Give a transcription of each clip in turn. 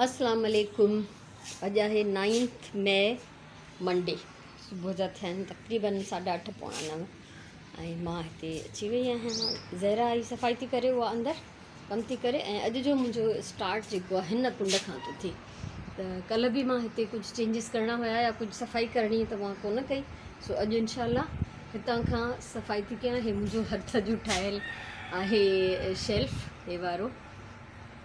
अस्सलाम वालेकुम। अॼु आहे 9 मई मंडे। सुबुह जा थिया आहिनि तक़रीबन 8:30 पौणा 9 ऐं मां हिते अची वई आहियां। ज़हरा आई सफ़ाई थी करे, उहा अंदरि कमु थी करे। ऐं अॼु जो मुंहिंजो स्टार्ट जेको आहे हिन कुंड खां थो थिए। त कल्ह बि मां हिते कुझु चेंजिस करणा हुया या कुझु सफ़ाई करणी त मां कोन कई। सो अॼु इंशाल्लाह हितां खां सफ़ाई थी कयां। हे मुंहिंजो हथ जो ठहियलु आहे शेल्फ, हे वारो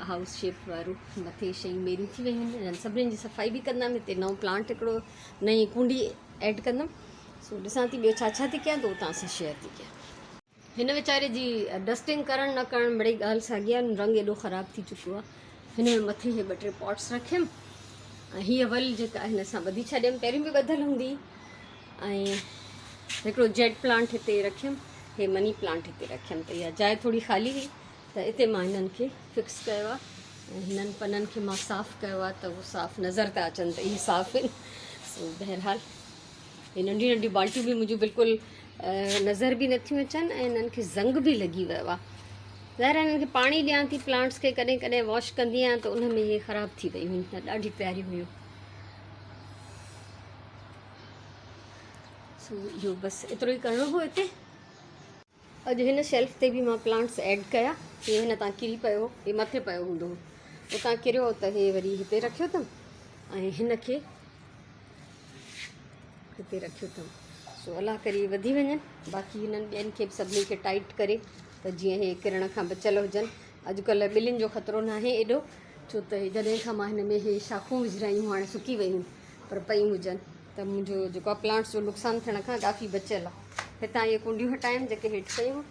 हाउस शेप वारो। मथे शयूं मेरी थी वियूं आहिनि, सभिनीनि जी सफ़ाई बि कंदमि। हिते नओं प्लांट हिकिड़ो नई कुंडी ऐड कंदमि। सो ॾिसां थी ॿियो छा छा थी कयां, त उतां सां शेयर थी कयां। हिन वीचारे जी डस्टिंग करणु न करणु मिड़ई ॻाल्हि साॻी आहे। रंग एॾो ख़राबु थी चुको आहे। हिन में मथे हे 2-3 पॉट्स रखियमि ऐं हीअ वल जेका आहे हिन सां ॿधी छॾियमि। पहिरियों बि ॿधियलु हूंदी। ऐं हिकिड़ो जेट प्लांट हिते रखियमि, हे मनी प्लांट हिते रखियमि। त इहा जाइ थोरी ख़ाली हुई त हिते मां हिननि खे फिक्स कयो आहे ऐं हिननि पननि खे मां साफ़ु कयो आहे त उहो साफ़ु नज़र था अचनि त इहे साफ़ु आहिनि। सो बहरहाल हे नंढियूं नंढियूं बाल्टियूं बि मुंहिंजूं बिल्कुलु नज़र बि नथियूं अचनि ऐं हिननि खे ज़ंग बि लॻी वियो आहे। ज़ाहिर हिननि खे पाणी ॾियां थी प्लांट्स खे, कॾहिं कॾहिं वॉश कंदी आहियां त उन में इहे ख़राबु थी वियूं हुयूं, त ॾाढी प्यारियूं हुयूं। सो इहो बसि एतिरो ई करिणो हुओ हिते। अॼु हिन शेल्फ ते बि मां प्लांट्स ऐड कया। हे हिन तां किरी पियो, हे मथे पियो हूंदो हुओ, उतां किरियो त हे वरी हिते रखियो अथमि ऐं हिन खे हिते रखियो अथमि। सो अलाह करे वधी वञनि। बाक़ी हिननि ॿियनि खे बि सभिनी खे टाइट करे त जीअं हे किरण खां बचियलु हुजनि। अॼुकल्ह ॿिलियुनि जो ख़तरो न आहे एॾो, छो त जॾहिं खां मां हिन में हे शाखूं विझरायूं हाणे सुकी वियूं, पर पयूं हुजनि त मुंहिंजो जेको आहे प्लांट्स जो नुक़सानु थियण खां काफ़ी बचियलु आहे। हितां इहे कुंडियूं हटायमि जेके हेठि कयूं।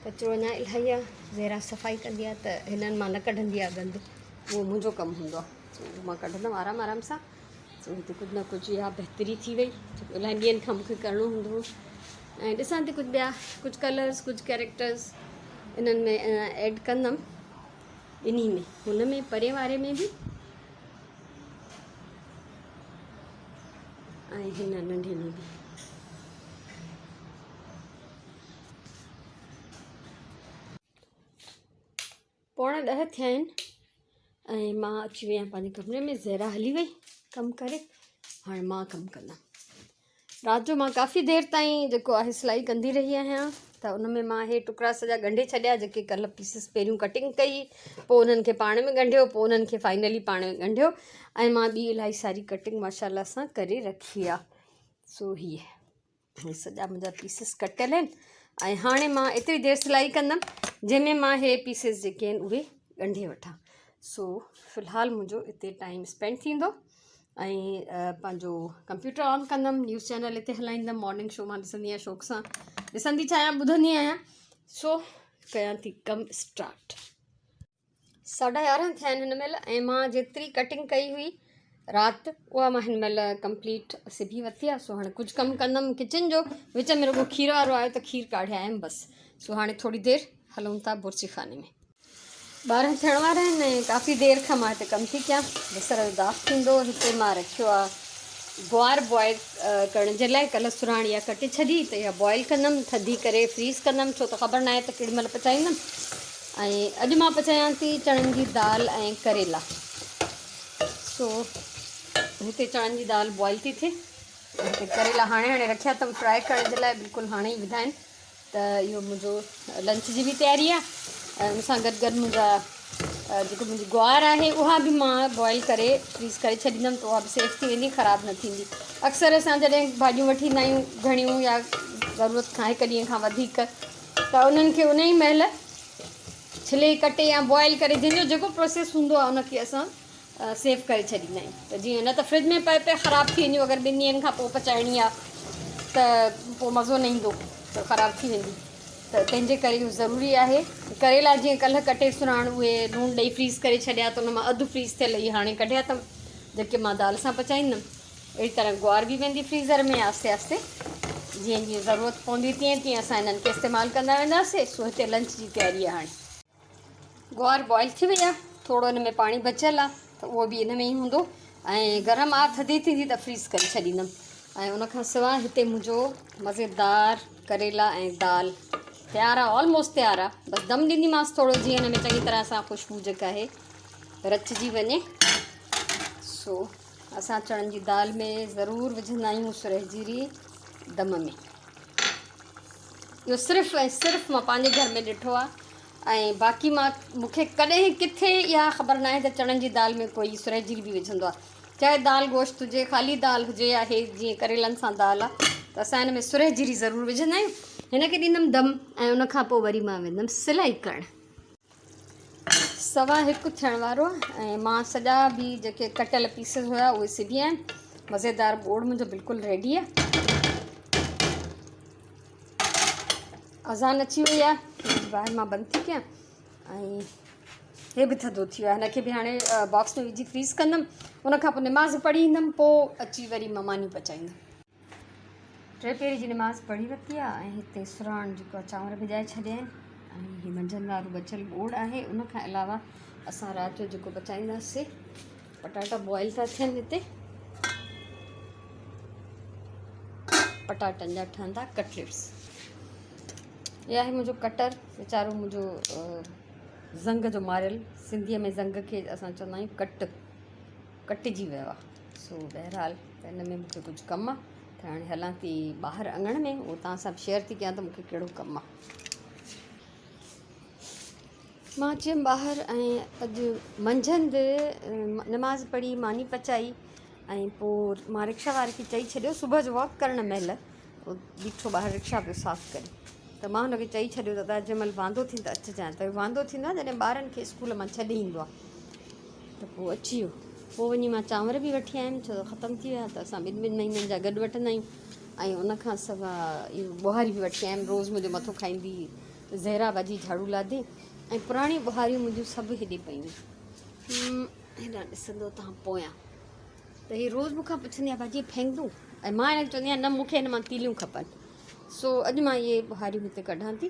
कचिरो अञा इलाही आहे। ज़हरा सफ़ाई कंदी आहे त हिननि मां न कढंदी आहे गंद, उहो मुंहिंजो कमु हूंदो आहे। सो उहो मां कढंदमि आराम आराम सां। सो हिते कुझु न कुझु इहा बहितरी थी वई, जेको इलाही ॾींहंनि खां मूंखे करिणो हूंदो हुओ। ऐं ॾिसां थी कुझु ॿिया कुझु कलर्स, कुझु कैरेक्टर्स इन्हनि में ऐड कंदमि। इन्ही में हुन में परे वारे में बि ऐं हिन नंढे में बि। पौणा 10 थिया आहिनि ऐं मां अची वई आहियां पंहिंजे कमरे में। ज़हरा हली वई कमु करे, हाणे मां कमु कंदमि। राति जो मां काफ़ी देरि ताईं जेको आहे सिलाई कंदी रही आहियां। त उन में मां हे टुकड़ा सॼा ॻंढे छॾिया, जेके कल्ह पीसिस पहिरियों कटिंग कई, पोइ उन्हनि खे पाण में ॻंढियो, पोइ उन्हनि खे फाइनली पाण में ॻंढियो ऐं मां ॿी इलाही सारी कटिंग माशाल्लाह सां करे रखी आहे। सो हे सॼा मुंहिंजा पीसिस कटियल आहिनि ऐं हाणे मां एतिरी देरि सिलाई कंदमि जंहिंमें मां हे पीसिस जेके आहिनि उहे ॻंढे वठां। सो फ़िलहालु मुंहिंजो हिते टाइम स्पेंड थींदो ऐं पंहिंजो कंप्यूटर ऑन कंदमि, न्यूज़ चैनल हिते हलाईंदमि। मॉर्निंग शो मां ॾिसंदी आहियां, शौक़ु सां ॾिसंदी छा आहियां, ॿुधंदी आहियां। सो कयां थी कमु स्टार्ट। 11:30 थिया आहिनि हिन महिल ऐं मां जेतिरी कटिंग कई हुई राति, उहा मां हिन महिल कंप्लीट सिबी वरिती आहे। सो हाणे कुझु कमु कंदमि किचन जो। विच में रुॻो खीर वारो आयो त खीर काढे आयमि बसि। सो हाणे थोरी देरि हलूं था बुर्ची खाने में। 12 थियण वारा आहिनि ऐं काफ़ी देरि खां मां हिते कमु थी कयां। बसर जो दाग थींदो। हिते मां रखियो आहे ग्वार बॉइल करण जे लाइ। कल्ह सुराण इहा कटे छॾी त इहा बॉइल कंदमि, थधी करे फ्रीज़ कंदमि, छो त ख़बर न आहे त केॾी महिल पचाईंदमि। ऐं अॼु मां पचायां थी चणनि जी दाल ऐं करेला। सो हिते चणनि जी दाल बॉइल थी थिए, हिते करेला हाणे हाणे रखिया अथमि फ्राए करण जे लाइ, बिल्कुलु हाणे ई विधा आहिनि। त इहो मुंहिंजो लंच जी बि तयारी आहे ऐं उन सां गॾु गॾु मुंहिंजा जेको मुंहिंजी ग्वार आहे उहा बि मां बॉइल करे फ्रीज़ करे छॾींदमि, त उहा बि सेफ थी वेंदी, ख़राबु न थींदी। अक्सर असां जॾहिं भाॼियूं वठी ईंदा आहियूं घणियूं या ज़रूरत खां 1 ॾींहं खां वधीक, त उन्हनि खे उन ई महिल छिले कटे या बॉइल करे जंहिंजो जेको प्रोसेस हूंदो आहे उनखे असां सेव करे छॾींदा आहियूं। त जीअं न त फ्रिज में पए ख़राबु थी वेंदियूं, अगरि 2 ॾींहंनि खां पोइ पचाइणी आहे त पोइ मज़ो न ईंदो, त ख़राबु थी वेंदी। त तंहिंजे करे इहो ज़रूरी आहे। करेला जीअं कल्ह कटे सुराण उहे लूणु ॾेई फ्रीज़ करे छॾिया, त उन मां अधु फ्रीज़ थियल इहे हाणे कढिया अथमि, जेके मां दाल सां पचाईंदमि। अहिड़ी तरह ग्वार बि वेंदी फ्रीज़र में आस्ते आस्ते, जीअं जीअं ज़रूरत पवंदी तीअं तीअं असां हिननि खे इस्तेमालु कंदा वेंदासीं। सो हिते लंच जी तयारी आहे। हाणे ग्वार बॉइल थी वई आहे, थोरो हिन में पाणी बचियलु आहे त उहो बि इन में ई हूंदो ऐं गरम आहे, थधी थींदी त फ्रीज़ करे छॾींदमि। ऐं उनखां सवाइ हिते मुंहिंजो मज़ेदार करेला ऐं दाल तयारु आहे, ऑलमोस्ट तयारु आहे। बसि दम ॾींदीमांसि थोरो, जीअं हिन में चङी तरह सां ख़ुशबू जेका आहे रचिजी वञे सो असां चणनि जी दाल में ज़रूरु विझंदा आहियूं सुरह जीरी दम में। इहो सिर्फ़ु ऐं सिर्फ़ु मां पंहिंजे घर में ॾिठो आहे ऐं बाक़ी मूंखे कॾहिं किथे इहा ख़बर न आहे त चणनि जी दाल में कोई सुरह जीरी बि विझंदो आहे। चाहे दाल गोश्त हुजे, ख़ाली दाल हुजे, या हे जीअं करेलनि सां दाल आहे त असां हिन में सुरह जीरी ज़रूरु विझंदा आहियूं। हिन खे ॾींदमि दम ऐं उनखां पोइ वरी मां वेंदमि सिलाई करणु। 1:15 थियण वारो आहे ऐं मां सॼा बि जेके कटियल पीसिस हुया उहे सिबी आहिनि। मज़ेदार बोड़ मुंहिंजो बिल्कुलु रेडी आहे। अज़ान अची वई आहे, ॿाहिरि मां बंदि थी कयां ऐं हे बि थधो थी वियो आहे। हिनखे बि हाणे बॉक्स में विझी फ्रीज़ कंदमि। उनखां पोइ निमाज़ पढ़ी ईंदमि, पोइ अची वरी मां मानी पचाईंदमि। 3 पहिरीं जी निमाज़ पढ़ी वरिती आहे ऐं हिते सुराण जेको आहे चांवर भिॼाए छॾिया आहिनि ऐं हीअ मंझंदि वारो बचियल बोड़ आहे। उनखां अलावा असां राति जो जेको पचाईंदासीं, पटाटा बॉइल था थियनि। हिते पटाटनि जा ठहंदा कटलेट्स। इहा आहे मुंहिंजो कटर, वीचारो मुंहिंजो ज़ंग जो मारियल, सिंधीअ में ज़ंग खे असां चवंदा आहियूं कटिजी वियो आहे। सो बहरहाल त हिन में मूंखे कुझु कमु आहे त हाणे हलां थी ॿाहिरि अङण में, उहो तव्हां सां शेयर थी कयां त मूंखे कहिड़ो कमु आहे। मां अची वियमि ॿाहिरि ऐं अॼु मंझंदि नमाज़ पढ़ी, मानी पचाई ऐं पोइ मां रिक्शा वारे खे चई छॾियो, सुबुह जो वॉक करण महिल उहो बीठो ॿाहिरि रिक्शा पियो साफ़ु करे, त मां हुनखे चई छॾियो त जंहिं महिल वांदो थी त अचिजांइ। त वांदो थींदो आहे जॾहिं ॿारनि खे स्कूल मां छॾे ईंदो आहे, त पोइ अची वियो। पोइ वञी मां चांवर बि वठी आयमि, छो त ख़तमु थी विया त असां ॿिनि महीननि जा गॾु वठंदा आहियूं। ऐं उनखां सवाइ इहो ॿुहारी बि वठी आयमि, रोज़ु मुंहिंजो मथो खाईंदी ज़हरा भाॼी झाड़ू लादे। ऐं पुराणी ॿुहारियूं मुंहिंजूं सभु हेॾे पयूं, हेॾा ॾिसंदो तव्हां पोयां त हीअ रोज़ु मूंखां पुछंदी आहे भाॼी फेंकूं, ऐं मां हिनखे चवंदी आहियां न, मूंखे हिन मां तीलियूं खपनि। सो अॼु मां इहे ॿुहारियूं हिते कढां थी।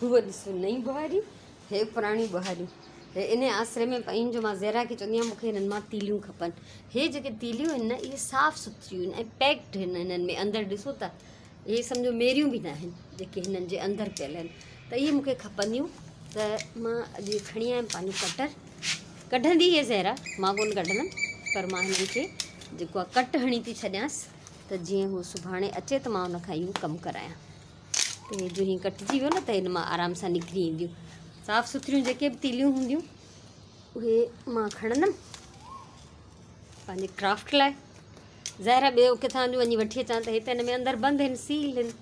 उहा ॾिसो नई ॿुहारी, हे पुराणी ॿुहारियूं, हे इन आसिरे में पयूं जो मां ज़हरा खे चवंदी आहियां मूंखे हिननि मां तीलियूं खपनि। हे जेके तीलियूं आहिनि न, इहे साफ़ु सुथिरियूं आहिनि ऐं पैक्ड आहिनि। हिननि में अंदरि ॾिसो था, इहे सम्झो मेरियूं बि न आहिनि जेके हिननि जे अंदरि पियल आहिनि, त इहे मूंखे खपंदियूं। त मां अॼु खणी आयमि पंहिंजो कटर। कढंदी इहे ज़हरा, मां कोन कढंदमि, पर मां हिननि खे जेको आहे कट हणी थी छॾियांसि त जीअं हू सुभाणे अचे त मां हुनखां इहो कमु करायां। त हे जो हीअं कटिजी वियो न, त हिन मां आराम सां निकिरी ईंदियूं साफ़ु सुथिरियूं जेके बि तीलियूं हूंदियूं, उहे मां खणंदमि पंहिंजे क्राफ्ट लाइ। ज़ाहिर ॿियो किथां जो वञी वठी अचां त हिते हिन में अंदरि बंदि आहिनि, सील आहिनि,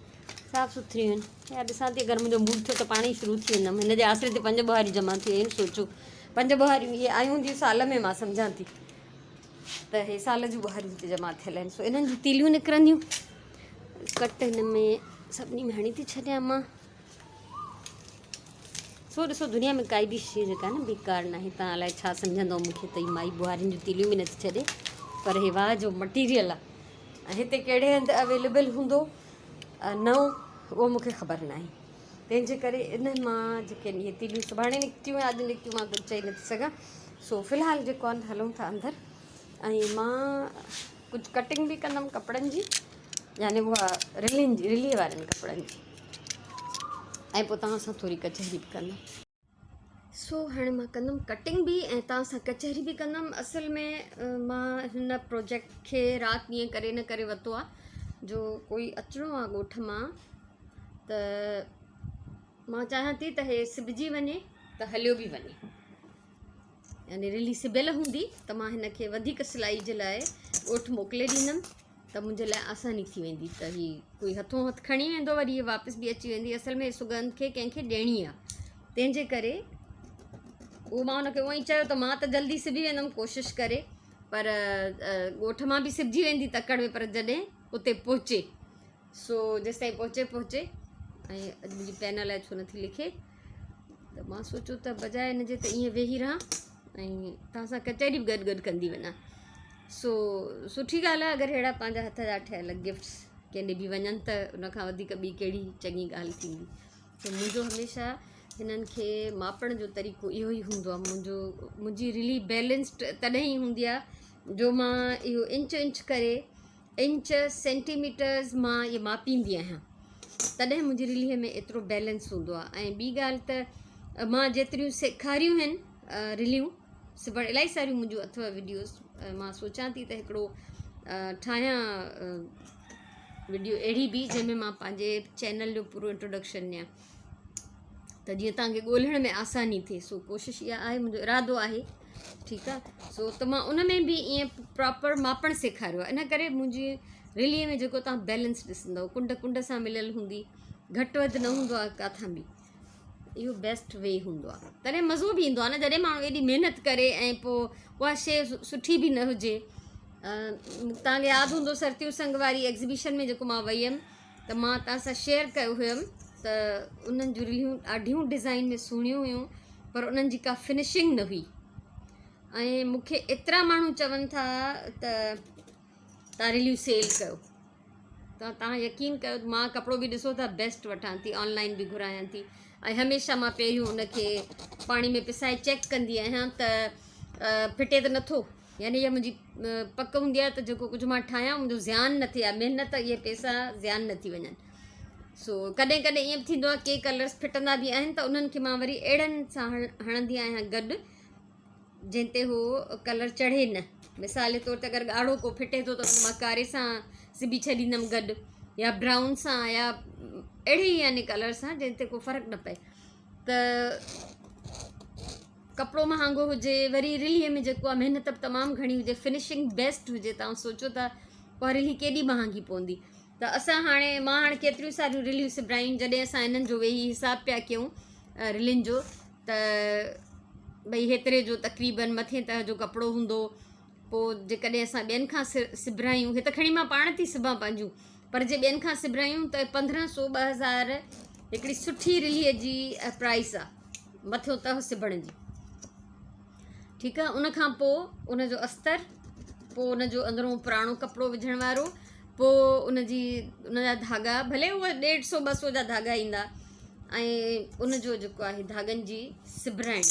साफ़ु सुथिरियूं आहिनि। या ॾिसां थी अगरि मुंहिंजो मूड थियो त पाण ई शुरू थी वेंदमि। हिन जे आसिरे ते 5 ॿुहारियूं जमा थी वियूं आहिनि। सोचो 5 ॿुहारियूं, इहे आयूं हूंदियूं साल में, मां सम्झां थी त हे साल जूं ॿुहारियूं हिते जमा थियल आहिनि। सो इन्हनि जूं तीलियूं निकिरंदियूं। कट हिन में सभिनी में हणी थी छॾियां मां। सो ॾिसो, दुनिया में काई बि शइ जेका आहे न बेकार न आहे। तव्हां अलाए छा सम्झंदव मूंखे त माई ॿुहारियुनि जूं तीलियूं बि नथी छॾे, पर हे वाह जो मटीरियल आहे ऐं हिते कहिड़े हंधि अवेलेबल हूंदो नओं, उहो मूंखे ख़बर न आहे। तंहिंजे करे इन मां जेके इहे तीलियूं सुभाणे निकितियूं, अॼु निकितियूं, मां कुझु चई नथी सघां। सो फ़िलहालु जेको आहे हलूं था अंदरि, ऐं मां कुझु कटिंग बि कंदमि कपिड़नि जी, यानी उहा रिलीअ वारनि कपिड़नि जी, ऐं पोइ तव्हां सां थोरी कचहरी बि कंदमि। सो हाणे मां कंदमि कटिंग बि ऐं तव्हां सां कचहरी बि कंदमि। असल में मां हिन प्रोजेक्ट खे राति ईअं करे न करे वरितो आहे जो कोई अचिणो आहे ॻोठ मां, त मां चाहियां थी त हे सिबजी वञे त हलियो बि वञे। यानी रिली सिबियल हूंदी त मां हिन खे वधीक सिलाई जे लाइ ॻोठ मोकिले ॾींदमि, त मुंहिंजे लाइ आसानी थी वेंदी। त हीअ कोई हथों हथु खणी वेंदो, वरी हीअ वापसि बि अची वेंदी। असल में सुगंध खे कंहिंखे ॾियणी आहे, तंहिंजे करे उहो मां हुनखे उअं ई चयो त मां त जल्दी सिबी वेंदमि कोशिशि करे, पर ॻोठ मां बि सिबजी वेंदी तकड़ में, पर जॾहिं उते पहुचे। सो जेसिताईं पहुचे ऐं अॼु मुंहिंजी पेन लाइ छो नथी लिखे, त मां सोचियो त बजाए हिनजे त ईअं वेही रहां ऐं तव्हां सां कचहरी बि गॾु कंदी वञा। सो सुठी ॻाल्हि आहे अगरि अहिड़ा पंहिंजा हथ जा ठहियल गिफ्ट्स कंहिं बि वञनि, त उनखां वधीक ॿी कहिड़ी चङी ॻाल्हि थींदी। त मुंहिंजो हमेशह हिननि खे मापण जो तरीक़ो इहो ई हूंदो आहे। मुंहिंजी रिली बैलेंस्ड तॾहिं ई हूंदी आहे जो मां इहो इंच करे, इंच सेंटीमीटर्स मां इहे मापींदी आहियां, तॾहिं मुंहिंजी रिलीअ में एतिरो बैलेंस हूंदो आहे। ऐं ॿी ॻाल्हि त मां जेतिरियूं सेखारियूं आहिनि रिलियूं, सिबण इलाही सारियूं मुंहिंजूं अथव वीडियोस। मां सोचां थी त हिकिड़ो ठाहियां वीडियो अहिड़ी बि जंहिंमें मां पंहिंजे चैनल जो पूरो इंट्रोडक्शन ॾियां त जीअं तव्हांखे ॻोल्हण में आसानी थिए। सो कोशिशि इहा आहे, मुंहिंजो इरादो आहे, ठीकु आहे। सो त मां उन में बि ईअं प्रॉपर मापणु सेखारियो आहे। इन करे मुंहिंजी रिलीअ में जेको तव्हां बैलेंस ॾिसंदव, कुंड कुंड सां मिलियल हूंदी, घटि वधि न हूंदो आहे काथां बि। इहो बेस्ट वे हूंदो आहे, तॾहिं मज़ो बि ईंदो आहे न। जॾहिं माण्हू एॾी महिनत करे ऐं पोइ उहा शइ सुठी बि न हुजे। तव्हांखे यादि हूंदो सरतियूं संग वारी एग्ज़िबिशन में जेको मां वई हुअमि त मां तव्हां सां शेयर कयो हुयमि त उन्हनि जूं रिलियूं ॾाढियूं डिज़ाइन में सुहिणियूं हुयूं, पर उन्हनि जी का फिनिशिंग न हुई। ऐं मूंखे एतिरा माण्हू चवनि था त तव्हां रिलियूं सेल कयो, त तव्हां यकीन कयो मां कपिड़ो बि ॾिसो त बेस्ट वठां थी, ऑनलाइन बि घुरायां थी। ऐं हमेशह मां पहिरियों उनखे पाणी में पिसाए चेक कंदी आहियां त फिटे त नथो, यानी इहा मुंहिंजी पक हूंदी आहे त जेको कुझु मां ठाहियां मुंहिंजो ज़्यान न थिए, महिनत इहे पैसा ज़्यान न थी वञनि। सो कॾहिं कॾहिं ईअं बि थींदो आहे के कलर्स फिटंदा बि आहिनि त उन्हनि खे मां वरी अहिड़नि सां हणंदी आहियां गॾु जंहिं ते हो कलर चढ़े न। मिसाल जे तौर ते अगरि ॻाढ़ो को फिटे थो त मां कारे सां सिबी छॾींदमि गॾु, या ब्राउन सां, या अहिड़े ई यानी कलर सां जंहिं ते को फ़र्क़ु न पए। त कपिड़ो महांगो हुजे, वरी रिलीअ में जेको आहे महिनत बि तमामु घणी हुजे, फिनिशिंग बेस्ट हुजे, तव्हां सोचो था पोइ रिली केॾी महांगी पवंदी। त असां मां हाणे केतिरियूं सारियूं रिलियूं सिबरायूं, जॾहिं असां इन्हनि जो वेही हिसाबु पिया कयूं रिलियुनि जो, त भई हेतिरे जो तक़रीबन मथे तह जो कपिड़ो हूंदो। पोइ जेकॾहिं असां ॿियनि खां सिबरायूं, हे त खणी मां पाण थी सिबां पंहिंजूं, पर जे ॿियनि खां सिबरायूं त 1500 2000 हिकिड़ी सुठी रिलीअ जी प्राइस आहे मथियों तह सिबण जी, ठीकु आहे। उनखां पोइ उनजो अस्तर, पोइ उनजो अंदरों पुराणो कपिड़ो विझण वारो, पोइ उनजा धागा, भले उहे 150 200 जा धागा ईंदा, ऐं उनजो जेको आहे धागनि जी सिबराइण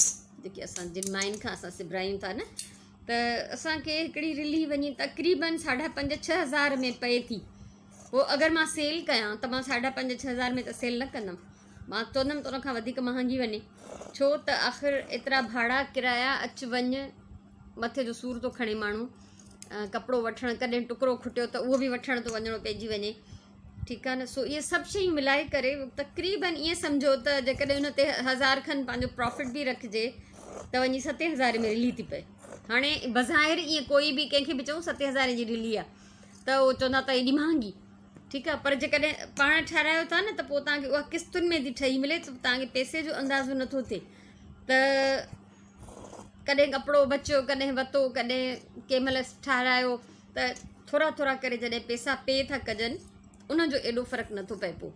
जेकी असां जिन माइन खां असां सिबरायूं था न, त असांखे हिकिड़ी रिली वञी तक़रीबन 5,500 6 हज़ार में पए थी। पोइ अगरि मां सेल कयां त मां 5,500 6 हज़ार में त सेल न कंदमि, मां चवंदमि त उनखां वधीक महांगी वञे, छो त आख़िर एतिरा भाड़ा किराया अचु वञु, मथे जो सूर थो खणे माण्हू, कपिड़ो वठणु, कॾहिं टुकड़ो खुटियो त उहो बि वठण थो वञिणो पइजी वञे, ठीकु आहे न। सो इहे सभु शयूं मिलाए करे तक़रीबन ईअं सम्झो त जेकॾहिं उन ते 1000 खनि पंहिंजो प्रॉफिट बि रखिजे त वञी 7,000 में रिली थी पए। हाणे बज़ाहिर ईअं कोई बि कंहिंखे बि चऊं 7,000 जी रिली आहे त उहो चवंदा त एॾी महांगी, ठीकु आहे। पर जेकॾहिं पाण ठाहिरायो था न त पोइ तव्हांखे उहा किस्तुनि में थी ठही मिले, त तव्हांखे पैसे जो अंदाज़ो नथो थिए त कॾहिं कपिड़ो बचियो, कॾहिं वरितो, कॾहिं कंहिं महिल ठाहिरायो, त थोरा थोरा करे जॾहिं पैसा पे था कजनि, उनजो एॾो फ़र्क़ु नथो पए पोइ।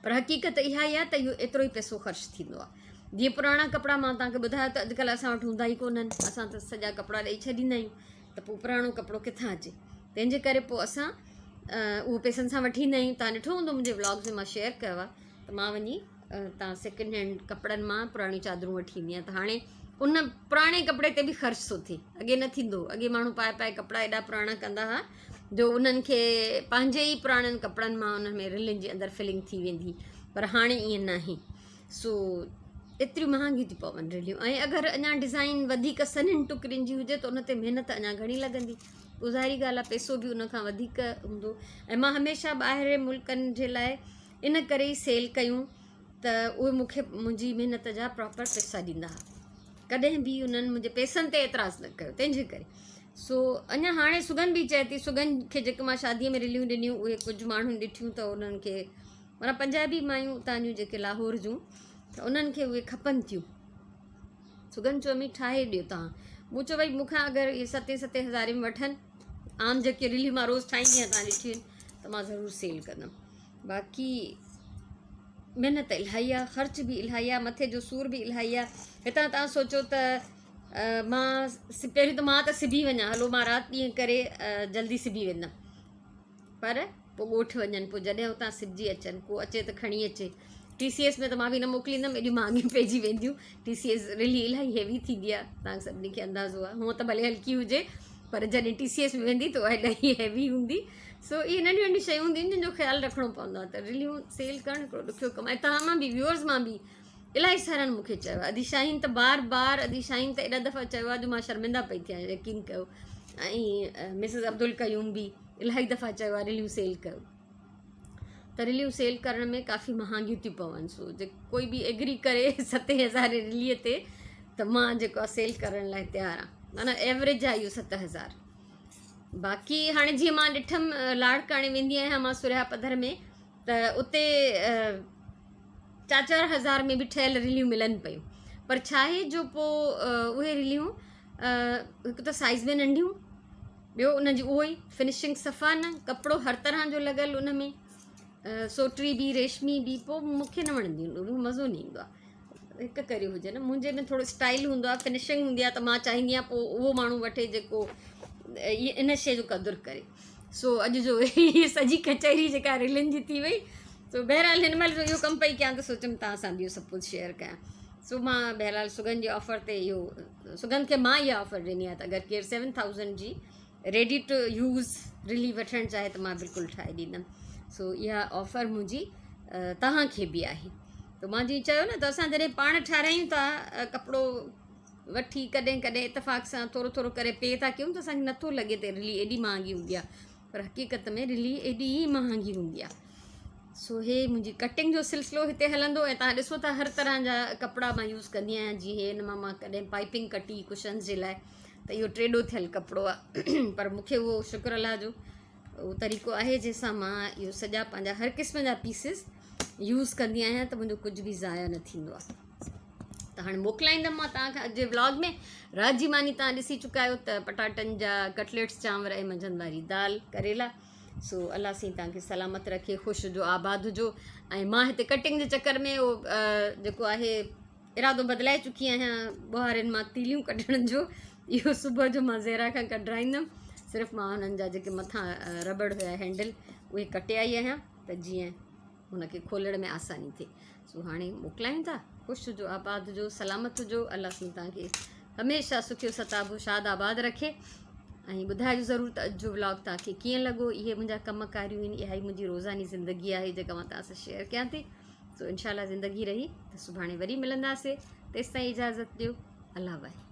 पर हक़ीक़त इहा ई आहे त इहो एतिरो ई पैसो ख़र्चु थींदो आहे। जीअं पुराणा कपिड़ा मां तव्हांखे ॿुधायो त अॼुकल्ह असां वटि हूंदा ई कोन्हनि, असां त सॼा कपिड़ा ॾेई छॾींदा आहियूं, त पोइ पुराणो कपिड़ो किथां अचे। तंहिंजे करे पोइ असां उहो पैसनि सां वठी ईंदा आहियूं। तव्हां ॾिठो हूंदो मुंहिंजे व्लॉग्स में मां शेयर कयो आहे त मां वञी तव्हां सेकेंड हैंड कपिड़नि मां पुराणी चादरूं वठी ईंदी आहियां। त हाणे उन पुराणे कपिड़े ते बि ख़र्चु थो थिए, अॻे न थींदो। अॻे माण्हू पाए पाए कपिड़ा एॾा पुराणा कंदा हुआ जो उन्हनि खे पंहिंजे ई पुराणनि कपिड़नि मां उन में रिलियुनि जे अंदरि फिलिंग थी वेंदी, पर हाणे ईअं न आहे। सो एतिरियूं महांगियूं थी पवनि रिलियूं, ऐं अगरि अञा डिज़ाइन वधीक सन्हनि टुकड़ियुनि जी हुजे त उन ते महिनत अञा घणी लॻंदी, पोइ ज़ाहिरी ॻाल्हि आहे पैसो बि उन खां वधीक हूंदो। ऐं मां हमेशह ॿाहिरि मुल्कनि जे लाइ इन करे ई सेल कयूं त उहे मूंखे मुंहिंजी महिनत जा प्रॉपर पैसा ॾींदा हुआ, कॾहिं बि उन्हनि मुंहिंजे पैसनि ते एतिराज़ु न कयो। तंहिंजे करे सो अञा हाणे सुगन बि चए थी, सुगन खे जेके मां शादीअ में रिलियूं ॾिनियूं उहे कुझु माण्हुनि ॾिठियूं त उन्हनि खे, माना पंजाबी मायूं तव्हांजूं जेके लाहौर जूं, त उन्हनि खे उहे खपनि थियूं। सुगन चयो मी ठाहे ॾियो तव्हां। मूं चयो भई मूंखां अगरि इहे 7 हज़ार में वठनि, आम जेके रिलियूं मां रोज़ु ठाहींदी आहियां तव्हां ॾिठियूं आहिनि, त मां ज़रूरु सेल कंदमि। बाक़ी महिनत इलाही आहे, ख़र्च बि इलाही आहे, मथे जो सूर बि इलाही आहे। हितां तव्हां सोचो त मां पहिरियों त मां त सिबी वञा, हलो मां राति ॾींहं करे जल्दी सिबी वेंदमि, पर पोइ ॻोठु वञनि, पोइ जॾहिं हुतां सिबजी अचनि, को अचे त खणी अचे। TCS में त मां बि न मोकिलींदमि, एॾियूं महांगियूं पइजी वेंदियूं। TCS रिली इलाही हैवी थींदी आहे, तव्हां सभिनी खे अंदाज़ो आहे। हूअं त भले हल्की हुजे, पर जॾहिं TCS में वेंदी त उहा इलाही हैवी हूंदी। सो इहे नंढियूं नंढियूं शयूं हूंदियूं आहिनि जिन जो ख़्यालु रखिणो पवंदो आहे। त रिलियूं सेल करणु हिकिड़ो ॾुखियो कमु आहे। तव्हां मां बि व्यूअर्स मां बि इलाही सारनि मूंखे चयो आहे। अदी शाहीन त बार अदी शाहीन त एॾा दफ़ा चयो आहे जो मां शर्मिंदा पई थियां, यकीन कयो। ऐं मिसिस अब्दुल क़यूम बि इलाही दफ़ा चयो आहे रिलियूं सेल कयो। त रिलियूं सेल करण में काफ़ी महांगियूं थियूं पवनि। सो जे कोई बि एग्री करे 7,000 रिलीअ ते, त मां जेको आहे सेल करण लाइ तयारु आहियां। माना एवरेज आहे इहो 7,000। बाक़ी हाणे जीअं मां ॾिठमि लाड़काणे वेंदी आहियां मां सुरिया पधर में, त उते 4-4 हज़ार में बि ठहियल रिलियूं मिलनि पियूं। पर छा आहे जो पोइ उहे रिलियूं हिकु त साइज़ में नंढियूं, ॿियो उनजी उहो ई फिनिशिंग सफ़ा न, कपिड़ो हर तरह जो लॻल उन में, सोटरी बि रेशमी बि, पोइ मूंखे न वणंदियूं आहिनि, मज़ो न ईंदो आहे। हिकु करे हुजे न, मुंहिंजे में थोरो स्टाइल हूंदो आहे, फिनिशिंग हूंदी आहे, त मां चाहींदी आहियां पोइ उहो माण्हू वठे जेको इन शइ जो क़दुरु करे। सो अॼु जो हीअ सॼी कचहरी जेका रिलियुनि जी थी वई। सो बहरहाल हिन महिल जो इहो कमु पई कयां त सोचियमि तव्हां सां बि इहो सभु कुझु शेयर कयां। सो मां बहरहाल सुगंध जे ऑफर ते इहो सुगंध खे मां इहा ऑफर ॾिनी आहे, त अगरि केरु 7,000 जी रेडी टू यूज़ रिली वठणु चाहे त मां बिल्कुलु ठाहे ॾींदमि। सो इहा ऑफर मुंहिंजी तव्हांखे बि आहे। त मां जीअं चयो न, त असां जॾहिं पाण ठारायूं था कपिड़ो वठी, कॾहिं कॾहिं इतफ़ाक़ सां थोरो थोरो करे पे था कयूं, त असांखे नथो लॻे त रिली एॾी महांगी हूंदी आहे, पर हक़ीक़त में रिली एॾी ई महांगी हूंदी आहे। सो हे मुंहिंजी कटिंग जो सिलसिलो हिते हलंदो। ऐं तव्हां ॾिसो था हर तरह जा कपिड़ा मां यूज़ कंदी आहियां। जीअं हिन मां कॾहिं पाइपिंग कटी कुशन्स जे लाइ, त इहो टेॾो थियल कपिड़ो आहे पर मूंखे उहो शुक्र अलाह जो उहो तरीक़ो आहे जंहिंसां मां इहो सॼा पंहिंजा हर क़िस्म जा पीसिस यूज़ कंदी आहियां, त मुंहिंजो कुझु बि ज़ाया न थींदो आहे। त हाणे मोकिलाईंदमि मां तव्हांखे अॼु जे व्लॉग में। रात जी मानी तव्हां ॾिसी चुका आहियो त पटाटनि जा कटलेट्स, चांवर ऐं मंझंदि वारी दाल करेला। सो अलाह साईं तव्हांखे सलामत रखे, ख़ुशि हुजो, आबाद हुजो। ऐं मां हिते कटिंग जे चकर में उहो जेको आहे इरादो बदिलाए चुकी आहियां ॿुहारियुनि मां तीलियूं कढण जो। इहो सुबुह जो मां ज़ेरा खां कढाईंदमि। सिर्फ़ु मां हुननि जा जेके मथां रबड़ हुया हैंडल, उहे कटे आई आहियां, त जीअं हुनखे खोलण में आसानी थिए। सो हाणे मोकिलायूं था। ख़ुशि हुजो, आबाद हुजो, सलामत हुजो। अलाह साईं तव्हांखे हमेशह सुखियो सताबो शाद आबाद रखे। ऐं ॿुधाइजो ज़रूरु त अॼु जो व्लॉग तव्हांखे कीअं लॻो। इहे मुंहिंजा कम कारियूं आहिनि, इहा ई मुंहिंजी रोज़ानी ज़िंदगी आहे जेका मां तव्हां सां शेयर कयां थी। सो इनशाला ज़िंदगी रही त सुभाणे वरी मिलंदासीं। तेसिताईं इजाज़त ॾियो। अल्लाह वाहे।